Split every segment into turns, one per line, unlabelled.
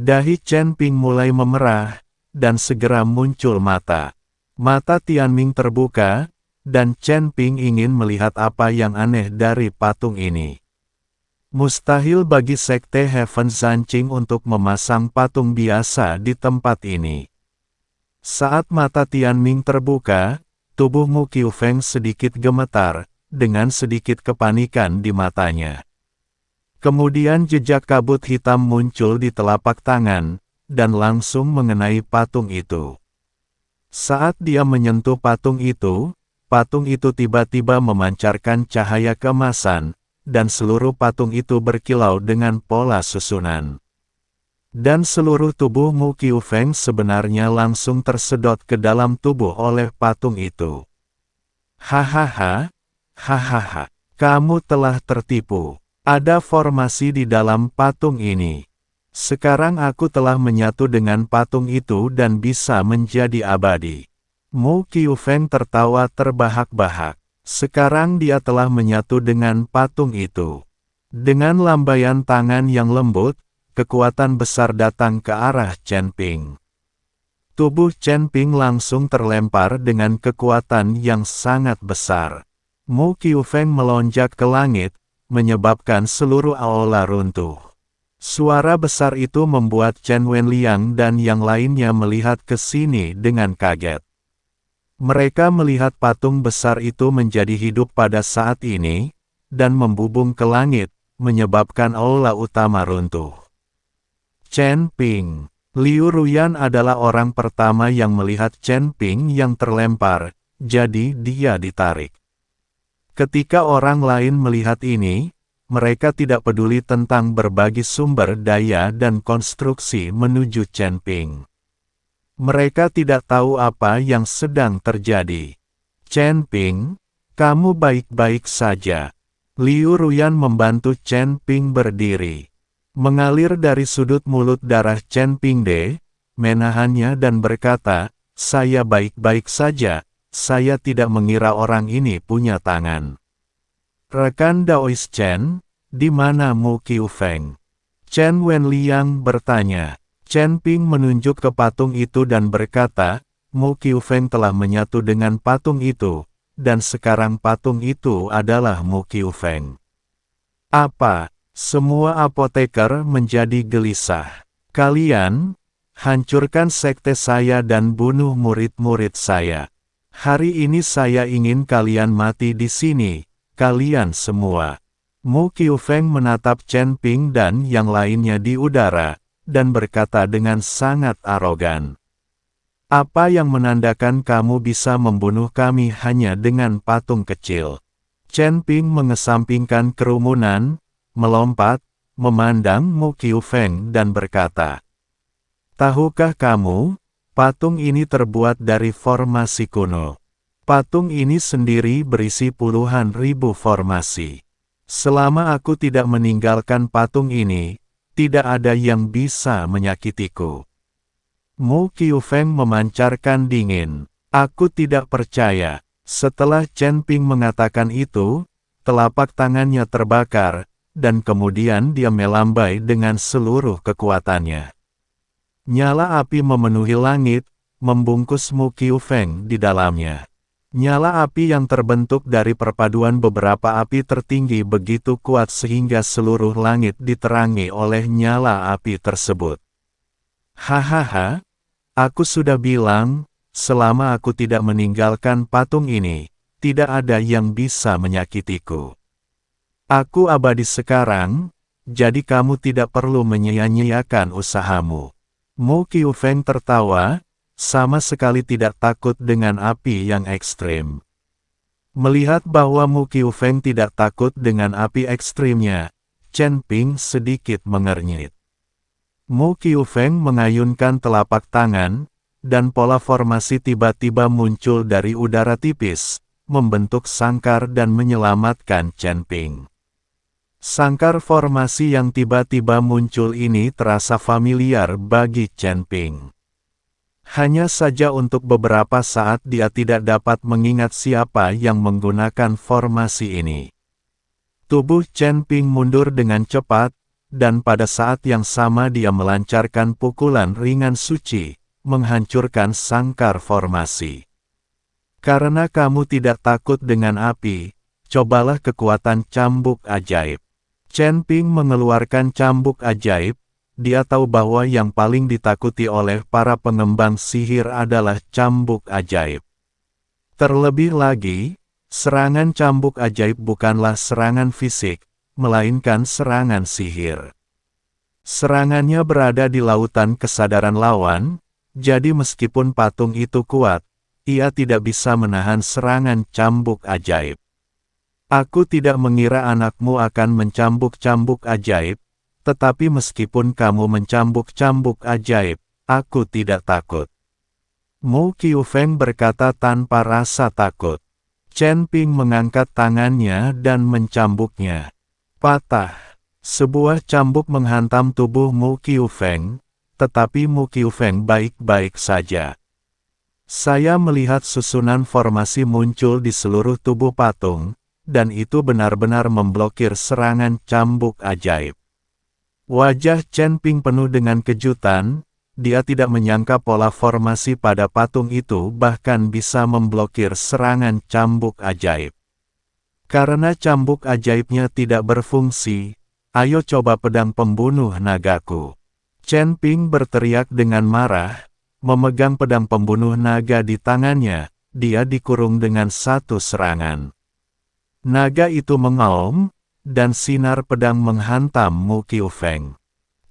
Dahi Chen Ping mulai memerah, dan segera muncul mata. Mata Tianming terbuka, dan Chen Ping ingin melihat apa yang aneh dari patung ini. Mustahil bagi Sekte Heaven Zanqing untuk memasang patung biasa di tempat ini. Saat mata Tianming terbuka, tubuh Mu Qiufeng sedikit gemetar, dengan sedikit kepanikan di matanya. Kemudian jejak kabut hitam muncul di telapak tangan, dan langsung mengenai patung itu. Saat dia menyentuh patung itu tiba-tiba memancarkan cahaya keemasan, dan seluruh patung itu berkilau dengan pola susunan. Dan seluruh tubuh Mu Qiufeng sebenarnya langsung tersedot ke dalam tubuh oleh patung itu. Hahaha, hahaha, kamu telah tertipu. Ada formasi di dalam patung ini. Sekarang aku telah menyatu dengan patung itu dan bisa menjadi abadi. Mu Qiufeng tertawa terbahak-bahak. Sekarang dia telah menyatu dengan patung itu. Dengan lambaian tangan yang lembut, kekuatan besar datang ke arah Chen Ping. Tubuh Chen Ping langsung terlempar dengan kekuatan yang sangat besar. Mu Qiufeng melonjak ke langit, menyebabkan seluruh aula runtuh. Suara besar itu membuat Chen Wenliang dan yang lainnya melihat ke sini dengan kaget. Mereka melihat patung besar itu menjadi hidup pada saat ini, dan membubung ke langit, menyebabkan aula utama runtuh. Chen Ping. Liu Ruyan adalah orang pertama yang melihat Chen Ping yang terlempar, jadi dia ditarik. Ketika orang lain melihat ini, mereka tidak peduli tentang berbagi sumber daya dan konstruksi menuju Chen Ping. Mereka tidak tahu apa yang sedang terjadi. Chen Ping, kamu baik-baik saja. Liu Ruyan membantu Chen Ping berdiri. Mengalir dari sudut mulut darah Chen Ping De, menahannya dan berkata, saya baik-baik saja. Saya tidak mengira orang ini punya tangan. Rekan Daois Chen, di mana Mu Qiufeng? Chen Wenliang bertanya. Chen Ping menunjuk ke patung itu dan berkata, Mu Qiufeng telah menyatu dengan patung itu, dan sekarang patung itu adalah Mu Qiufeng. Apa? Semua apoteker menjadi gelisah. Kalian, hancurkan sekte saya dan bunuh murid-murid saya. Hari ini saya ingin kalian mati di sini, kalian semua. Mu Qiufeng menatap Chen Ping dan yang lainnya di udara, dan berkata dengan sangat arogan. Apa yang menandakan kamu bisa membunuh kami hanya dengan patung kecil? Chen Ping mengesampingkan kerumunan, melompat, memandang Mu Qiufeng dan berkata, tahukah kamu, patung ini terbuat dari formasi kuno. Patung ini sendiri berisi puluhan ribu formasi. Selama aku tidak meninggalkan patung ini, tidak ada yang bisa menyakitiku. Mu Qiufeng memancarkan dingin. Aku tidak percaya. Setelah Chen Ping mengatakan itu, telapak tangannya terbakar, dan kemudian dia melambai dengan seluruh kekuatannya. Nyala api memenuhi langit, membungkus Mu Qiufeng di dalamnya. Nyala api yang terbentuk dari perpaduan beberapa api tertinggi begitu kuat sehingga seluruh langit diterangi oleh nyala api tersebut. Hahaha, aku sudah bilang, selama aku tidak meninggalkan patung ini, tidak ada yang bisa menyakitiku. Aku abadi sekarang, jadi kamu tidak perlu menyia-nyiakan usahamu. Mu Qiufeng tertawa, sama sekali tidak takut dengan api yang ekstrim. Melihat bahwa Mu Qiufeng tidak takut dengan api ekstrimnya, Chen Ping sedikit mengernyit. Mu Qiufeng mengayunkan telapak tangan, dan pola formasi tiba-tiba muncul dari udara tipis, membentuk sangkar dan menyelamatkan Chen Ping. Sangkar formasi yang tiba-tiba muncul ini terasa familiar bagi Chen Ping. Hanya saja untuk beberapa saat dia tidak dapat mengingat siapa yang menggunakan formasi ini. Tubuh Chen Ping mundur dengan cepat, dan pada saat yang sama dia melancarkan pukulan ringan suci, menghancurkan sangkar formasi. Karena kamu tidak takut dengan api, cobalah kekuatan cambuk ajaib. Chen Ping mengeluarkan cambuk ajaib. Dia tahu bahwa yang paling ditakuti oleh para pengembang sihir adalah cambuk ajaib. Terlebih lagi, serangan cambuk ajaib bukanlah serangan fisik, melainkan serangan sihir. Serangannya berada di lautan kesadaran lawan, jadi meskipun patung itu kuat, ia tidak bisa menahan serangan cambuk ajaib. Aku tidak mengira anakmu akan mencambuk cambuk ajaib, tetapi meskipun kamu mencambuk cambuk ajaib, aku tidak takut. Mu Qiufeng berkata tanpa rasa takut. Chen Ping mengangkat tangannya dan mencambuknya. Patah. Sebuah cambuk menghantam tubuh Mu Qiufeng, tetapi Mu Qiufeng baik-baik saja. Saya melihat susunan formasi muncul di seluruh tubuh patung, dan itu benar-benar memblokir serangan cambuk ajaib. Wajah Chen Ping penuh dengan kejutan, dia tidak menyangka pola formasi pada patung itu bahkan bisa memblokir serangan cambuk ajaib. Karena cambuk ajaibnya tidak berfungsi, ayo coba pedang pembunuh nagaku. Chen Ping berteriak dengan marah, memegang pedang pembunuh naga di tangannya, dia dikurung dengan satu serangan. Naga itu mengaum, dan sinar pedang menghantam Mu Qiufeng.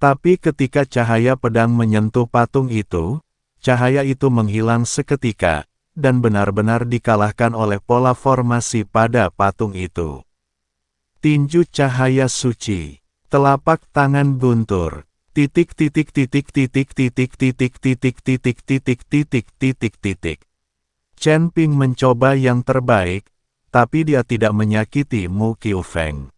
Tapi ketika cahaya pedang menyentuh patung itu, cahaya itu menghilang seketika, dan benar-benar dikalahkan oleh pola formasi pada patung itu. Tinju cahaya suci, telapak tangan guntur, titik titik titik titik titik titik titik titik titik titik titik titik. Chen Ping mencoba yang terbaik, tapi dia tidak menyakiti Mu Qiufeng.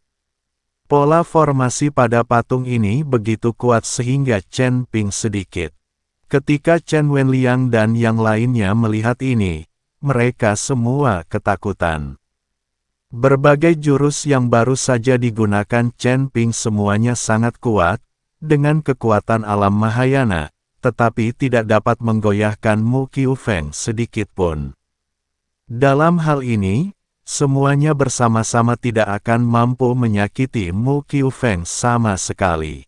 Pola formasi pada patung ini begitu kuat sehingga Chen Ping sedikit. Ketika Chen Wenliang dan yang lainnya melihat ini, mereka semua ketakutan. Berbagai jurus yang baru saja digunakan Chen Ping semuanya sangat kuat, dengan kekuatan alam Mahayana, tetapi tidak dapat menggoyahkan Mu Qiufeng sedikitpun. Dalam hal ini, semuanya bersama-sama tidak akan mampu menyakiti Mu Qiufeng sama sekali.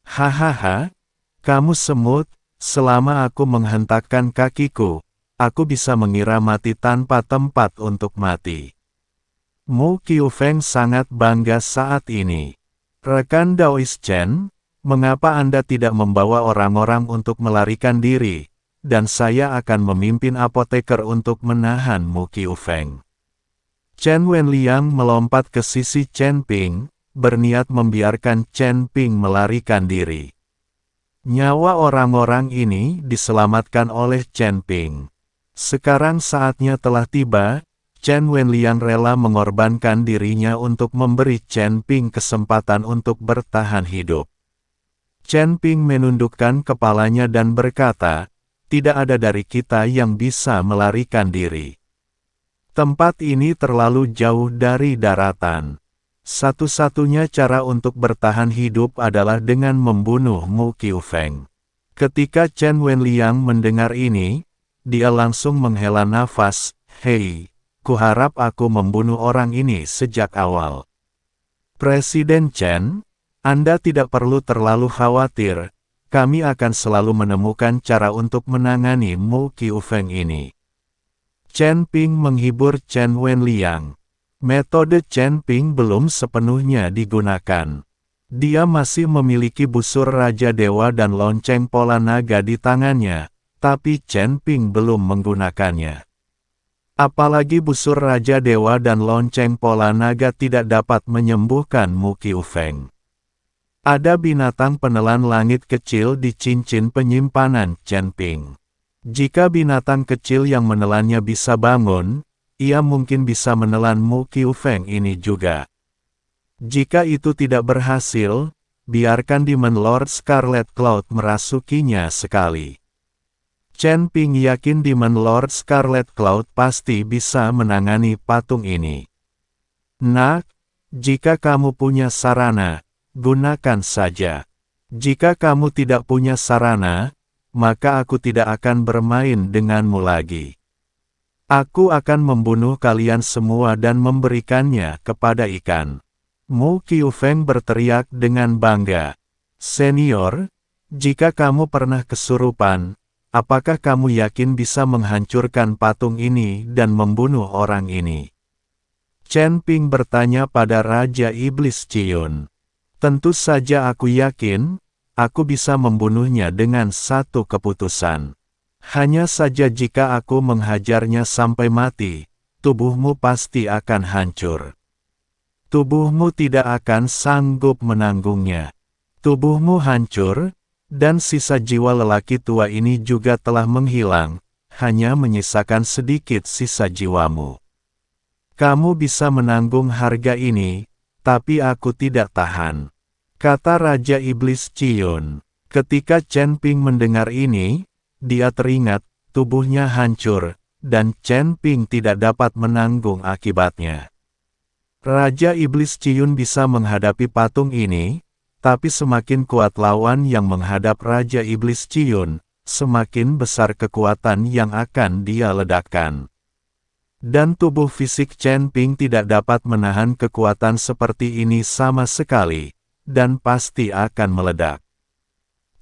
Hahaha, kamu semut, selama aku menghentakkan kakiku, aku bisa mengira mati tanpa tempat untuk mati. Mu Qiufeng sangat bangga saat ini. Rekan Daois Chen, mengapa Anda tidak membawa orang-orang untuk melarikan diri, dan saya akan memimpin apoteker untuk menahan Mu Qiufeng. Chen Wenliang melompat ke sisi Chen Ping, berniat membiarkan Chen Ping melarikan diri. Nyawa orang-orang ini diselamatkan oleh Chen Ping. Sekarang saatnya telah tiba, Chen Wenliang rela mengorbankan dirinya untuk memberi Chen Ping kesempatan untuk bertahan hidup. Chen Ping menundukkan kepalanya dan berkata, tidak ada dari kita yang bisa melarikan diri. Tempat ini terlalu jauh dari daratan. Satu-satunya cara untuk bertahan hidup adalah dengan membunuh Mu Qiufeng. Ketika Chen Wenliang mendengar ini, dia langsung menghela nafas, hei, kuharap aku membunuh orang ini sejak awal. Presiden Chen, Anda tidak perlu terlalu khawatir, kami akan selalu menemukan cara untuk menangani Mu Qiufeng ini. Chen Ping menghibur Chen Wenliang. Metode Chen Ping belum sepenuhnya digunakan. Dia masih memiliki busur Raja Dewa dan lonceng pola naga di tangannya, tapi Chen Ping belum menggunakannya. Apalagi busur Raja Dewa dan lonceng pola naga tidak dapat menyembuhkan Mu Qiufeng. Ada binatang penelan langit kecil di cincin penyimpanan Chen Ping. Jika binatang kecil yang menelannya bisa bangun, ia mungkin bisa menelan Mu Qiufeng ini juga. Jika itu tidak berhasil, biarkan Demon Lord Scarlet Cloud merasukinya sekali. Chen Ping yakin Demon Lord Scarlet Cloud pasti bisa menangani patung ini. Nak, jika kamu punya sarana, gunakan saja. Jika kamu tidak punya sarana, maka aku tidak akan bermain denganmu lagi. Aku akan membunuh kalian semua dan memberikannya kepada ikan. Mu Qiufeng berteriak dengan bangga. Senior, jika kamu pernah kesurupan, apakah kamu yakin bisa menghancurkan patung ini dan membunuh orang ini? Chen Ping bertanya pada Raja Iblis Ciyun. Tentu saja aku yakin, aku bisa membunuhnya dengan satu keputusan. Hanya saja jika aku menghajarnya sampai mati, tubuhmu pasti akan hancur. Tubuhmu tidak akan sanggup menanggungnya. Tubuhmu hancur, dan sisa jiwa lelaki tua ini juga telah menghilang, hanya menyisakan sedikit sisa jiwamu. Kamu bisa menanggung harga ini, tapi aku tidak tahan, kata Raja Iblis Ciyun. Ketika Chen Ping mendengar ini, dia teringat, tubuhnya hancur, dan Chen Ping tidak dapat menanggung akibatnya. Raja Iblis Ciyun bisa menghadapi patung ini, tapi semakin kuat lawan yang menghadap Raja Iblis Ciyun, semakin besar kekuatan yang akan dia ledakkan. Dan tubuh fisik Chen Ping tidak dapat menahan kekuatan seperti ini sama sekali, dan pasti akan meledak.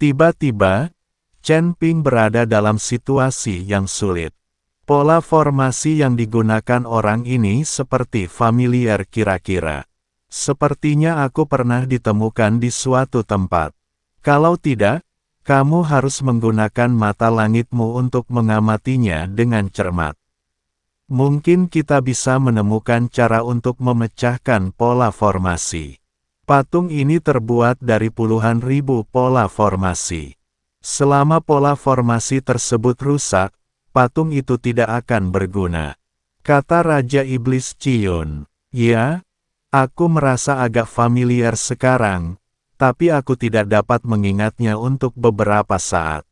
Tiba-tiba, Chen Ping berada dalam situasi yang sulit. Pola formasi yang digunakan orang ini seperti familiar kira-kira. Sepertinya aku pernah ditemukan di suatu tempat. Kalau tidak, kamu harus menggunakan mata langitmu untuk mengamatinya dengan cermat. Mungkin kita bisa menemukan cara untuk memecahkan pola formasi. Patung ini terbuat dari puluhan ribu pola formasi. Selama pola formasi tersebut rusak, patung itu tidak akan berguna, kata Raja Iblis Ciyun. Ya, aku merasa agak familiar sekarang, tapi aku tidak dapat mengingatnya untuk beberapa saat.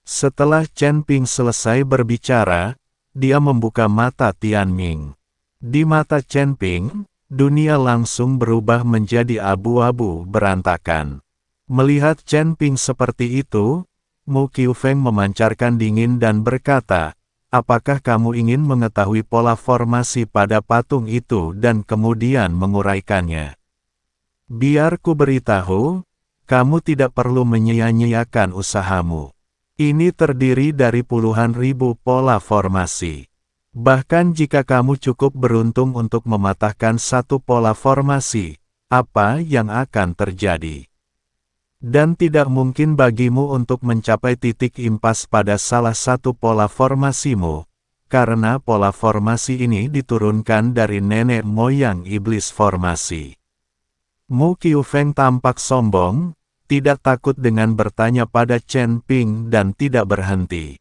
Setelah Chen Ping selesai berbicara, dia membuka mata Tianming. Di mata Chen Ping, dunia langsung berubah menjadi abu-abu berantakan. Melihat Chen Ping seperti itu, Mu Qiufeng memancarkan dingin dan berkata, apakah kamu ingin mengetahui pola formasi pada patung itu dan kemudian menguraikannya? Biar ku beritahu, kamu tidak perlu menyia-nyiakan usahamu. Ini terdiri dari puluhan ribu pola formasi. Bahkan jika kamu cukup beruntung untuk mematahkan satu pola formasi, apa yang akan terjadi? Dan tidak mungkin bagimu untuk mencapai titik impas pada salah satu pola formasimu, karena pola formasi ini diturunkan dari nenek moyang iblis formasi. Mu Qiufeng tampak sombong, tidak takut dengan bertanya pada Chen Ping dan tidak berhenti.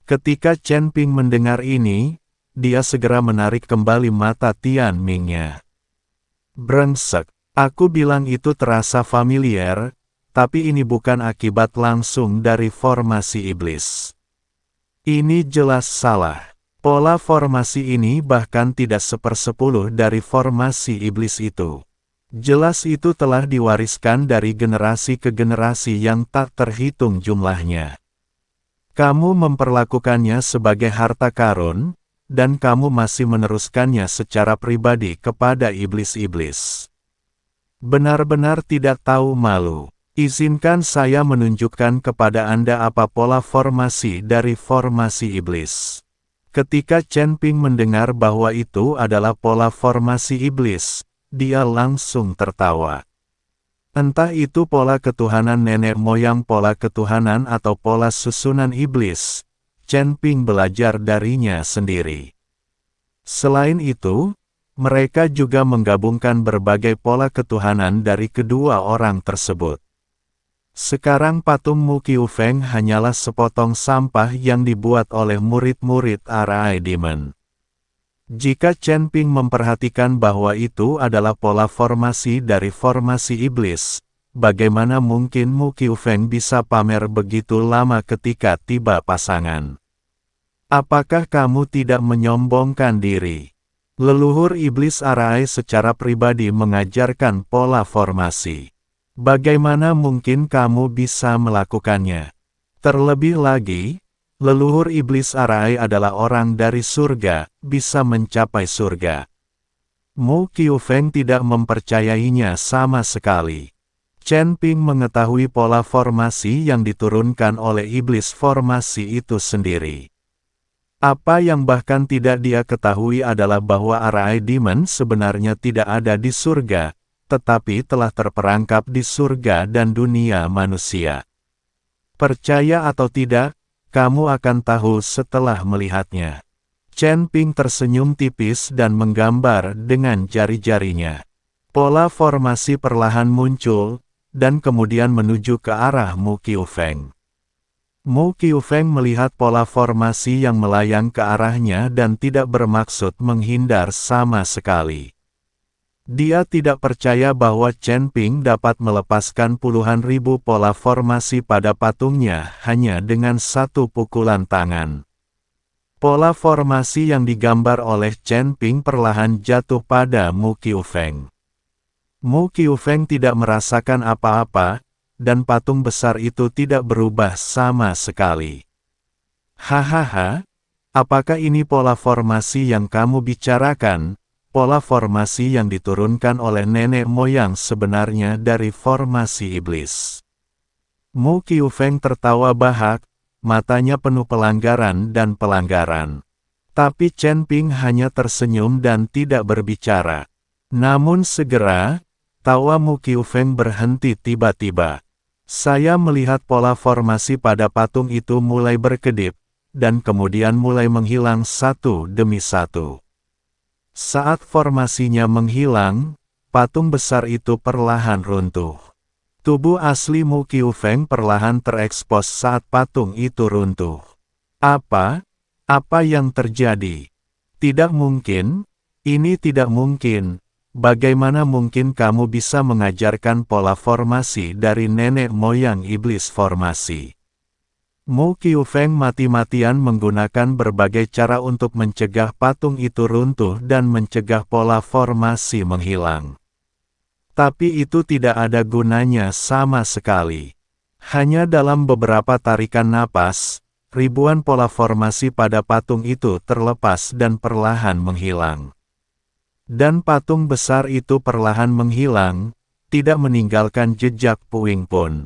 Ketika Chen Ping mendengar ini, dia segera menarik kembali mata Tianming-nya. Brengsek, aku bilang itu terasa familiar, tapi ini bukan akibat langsung dari formasi iblis. Ini jelas salah. Pola formasi ini bahkan tidak sepersepuluh dari formasi iblis itu. Jelas itu telah diwariskan dari generasi ke generasi yang tak terhitung jumlahnya. Kamu memperlakukannya sebagai harta karun, dan kamu masih meneruskannya secara pribadi kepada iblis-iblis. Benar-benar tidak tahu malu. Izinkan saya menunjukkan kepada Anda apa pola formasi dari formasi iblis. Ketika Chen Ping mendengar bahwa itu adalah pola formasi iblis, dia langsung tertawa. Entah itu pola ketuhanan nenek moyang pola ketuhanan atau pola susunan iblis, Chen Ping belajar darinya sendiri. Selain itu, mereka juga menggabungkan berbagai pola ketuhanan dari kedua orang tersebut. Sekarang patung Mu Qiufeng hanyalah sepotong sampah yang dibuat oleh murid-murid Arai Demon. Jika Chen Ping memperhatikan bahwa itu adalah pola formasi dari formasi iblis, bagaimana mungkin Mu Qiufeng bisa pamer begitu lama ketika tiba pasangan? Apakah kamu tidak menyombongkan diri? Leluhur iblis Arai secara pribadi mengajarkan pola formasi. Bagaimana mungkin kamu bisa melakukannya? Terlebih lagi, leluhur iblis Arai adalah orang dari surga, bisa mencapai surga. Mu Qiufeng tidak mempercayainya sama sekali. Chen Ping mengetahui pola formasi yang diturunkan oleh iblis formasi itu sendiri. Apa yang bahkan tidak dia ketahui adalah bahwa Arai Demon sebenarnya tidak ada di surga, tetapi telah terperangkap di surga dan dunia manusia. Percaya atau tidak, kamu akan tahu setelah melihatnya. Chen Ping tersenyum tipis dan menggambar dengan jari-jarinya. Pola formasi perlahan muncul, dan kemudian menuju ke arah Mu Qiufeng. Mu Qiufeng melihat pola formasi yang melayang ke arahnya dan tidak bermaksud menghindar sama sekali. Dia tidak percaya bahwa Chen Ping dapat melepaskan puluhan ribu pola formasi pada patungnya hanya dengan satu pukulan tangan. Pola formasi yang digambar oleh Chen Ping perlahan jatuh pada Mu Qiufeng. Mu Qiufeng tidak merasakan apa-apa, dan patung besar itu tidak berubah sama sekali. Hahaha, apakah ini pola formasi yang kamu bicarakan? Pola formasi yang diturunkan oleh nenek moyang sebenarnya dari formasi iblis. Mu Qiufeng tertawa bahak, matanya penuh pelanggaran dan pelanggaran. Tapi Chen Ping hanya tersenyum dan tidak berbicara. Namun segera, tawa Mu Qiufeng berhenti tiba-tiba. Saya melihat pola formasi pada patung itu mulai berkedip, dan kemudian mulai menghilang satu demi satu. Saat formasinya menghilang, patung besar itu perlahan runtuh. Tubuh asli Mu Qiufeng perlahan terekspos saat patung itu runtuh. Apa? Apa yang terjadi? Tidak mungkin, ini tidak mungkin. Bagaimana mungkin kamu bisa mengajarkan pola formasi dari nenek moyang iblis formasi? Mu Qiufeng mati-matian menggunakan berbagai cara untuk mencegah patung itu runtuh dan mencegah pola formasi menghilang. Tapi itu tidak ada gunanya sama sekali. Hanya dalam beberapa tarikan napas, ribuan pola formasi pada patung itu terlepas dan perlahan menghilang. Dan patung besar itu perlahan menghilang, tidak meninggalkan jejak puing pun.